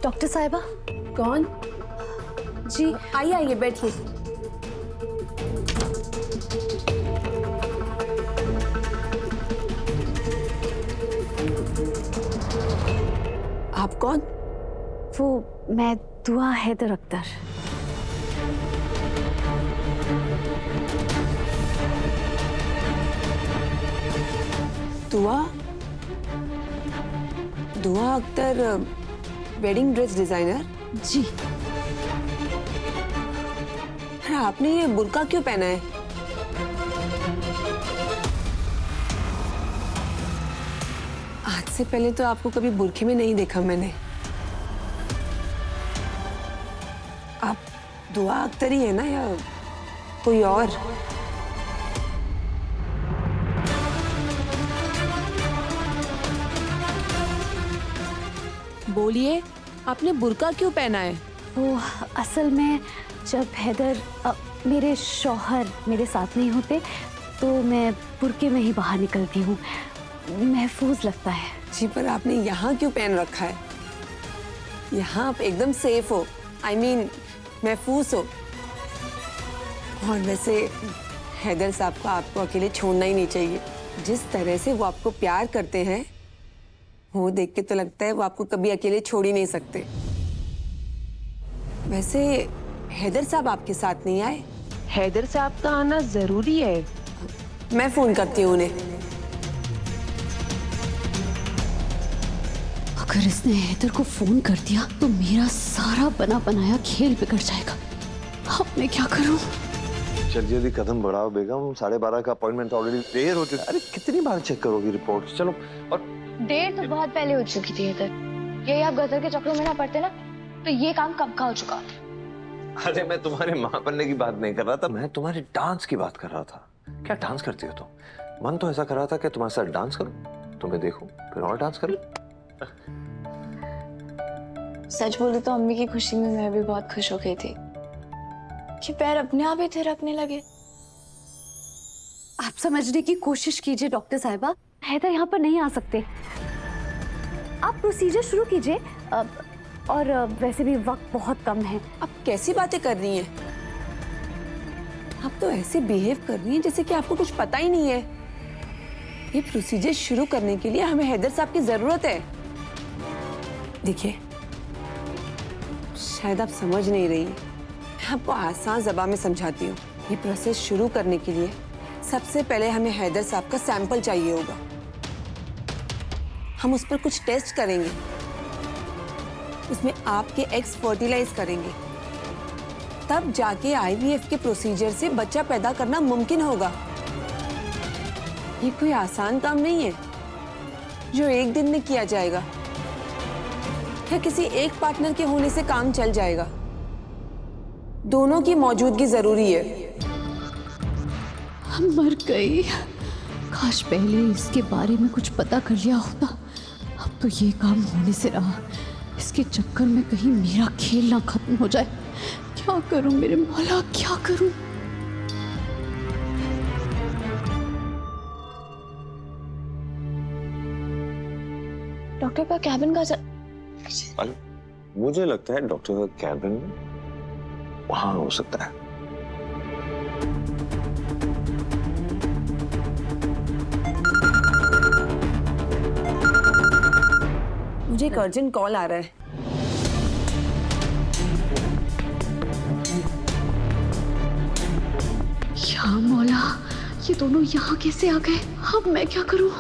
Doctor साहिबा। कौन? जी आइए आइए बैठिए। आप कौन? वो मैं दुआ हैदर अख्तर। दुआ? दुआ अख्तर, वेडिंग ड्रेस डिजाइनर। जी अरे आपने ये बुर्का क्यों पहना है? आज से पहले तो आपको कभी बुर्के में नहीं देखा मैंने। आप दुआ अख्तर ही है ना या कोई और? बोलिए, आपने बुर्का क्यों पहना है? वो असल में जब हैदर मेरे शौहर मेरे साथ नहीं होते तो मैं बुर्के में ही बाहर निकलती हूँ, महफूज लगता है। जी पर आपने यहाँ क्यों पहन रखा है? यहाँ आप एकदम सेफ हो, I mean, महफूज हो। और वैसे हैदर साहब को आपको अकेले छोड़ना ही नहीं चाहिए। जिस तरह से वो आपको प्यार करते हैं वो देख के तो लगता है वो आपको कभी अकेले छोड़ ही नहीं सकते। वैसे हैदर साहब आपके साथ नहीं आए? हैदर साहब का आना जरूरी है। मैं फोन करती हूँ उन्हें। अगर इसने हैदर को फोन कर दिया तो मेरा सारा बना बनाया खेल बिगड़ जाएगा। अब मैं क्या करूं? जल्दी जल्दी कदम बढ़ाओ बेगम, 12:30 का अपॉइंटमेंट ऑलरेडी देर हो चुकी। अरे कितनी बार चेक करोगी रिपोर्ट? चलो। और देर तो बहुत पहले हो चुकी थी इधर। यही आप गदर के चक्रों में ना पड़ते ना तो ये काम कब का हो चुका होता। अरे मैं तुम्हारे माँ बनने की बात नहीं कर रहा था, मैं तुम्हारे डांस की बात कर रहा था। क्या डांस करती हो तुम? मन तो ऐसा कर रहा था कि तुम्हारे साथ डांस करूं, तुम्हें देखूं, फिर और डांस करूं। सच बोलूं तो अम्मी की खुशी में मैं भी बहुत खुश हो गई थी कि पैर अपने आप ही थिरकने लगे। आप समझने की कोशिश कीजिए डॉक्टर साहिबा, हैदर यहाँ पर नहीं आ सकते। आप प्रोसीजर शुरू कीजिए। और वैसे भी वक्त बहुत कम है। आप कैसी बातें कर रही हैं? आप तो ऐसे बिहेव कर रही हैं जैसे कि आपको कुछ पता ही नहीं है। ये प्रोसीजर शुरू करने के लिए हमें हैदर साहब की जरूरत है। देखिए, शायद आप समझ नहीं रही। मैं आपको आसान ज़बान में समझाती हूँ। ये प्रोसेस शुरू करने के लिए सबसे पहले हमें हैदर साहब का सैंपल चाहिए होगा। हम उस पर कुछ टेस्ट करेंगे, उसमें आपके एग्स फर्टिलाइज करेंगे, तब जाके आईवीएफ के प्रोसीजर से बच्चा पैदा करना मुमकिन होगा। ये कोई आसान काम नहीं है जो एक दिन में किया जाएगा या किसी एक पार्टनर के होने से काम चल जाएगा। दोनों की मौजूदगी जरूरी है। हम मर गए। काश पहले इसके बारे में कुछ पता कर लिया होता। अब तो ये काम होने से रहा। इसके चक्कर में कहीं मेरा खेल ना खत्म हो जाए। क्या करूं मेरे मौला, क्या करूं? डॉक्टर का कैबिन का मुझे लगता है डॉक्टर का कैबिन वहां हो सकता है। मुझे एक अर्जेंट कॉल आ रहा है। या मौला, ये दोनों यहाँ कैसे आ गए? अब मैं क्या करूं?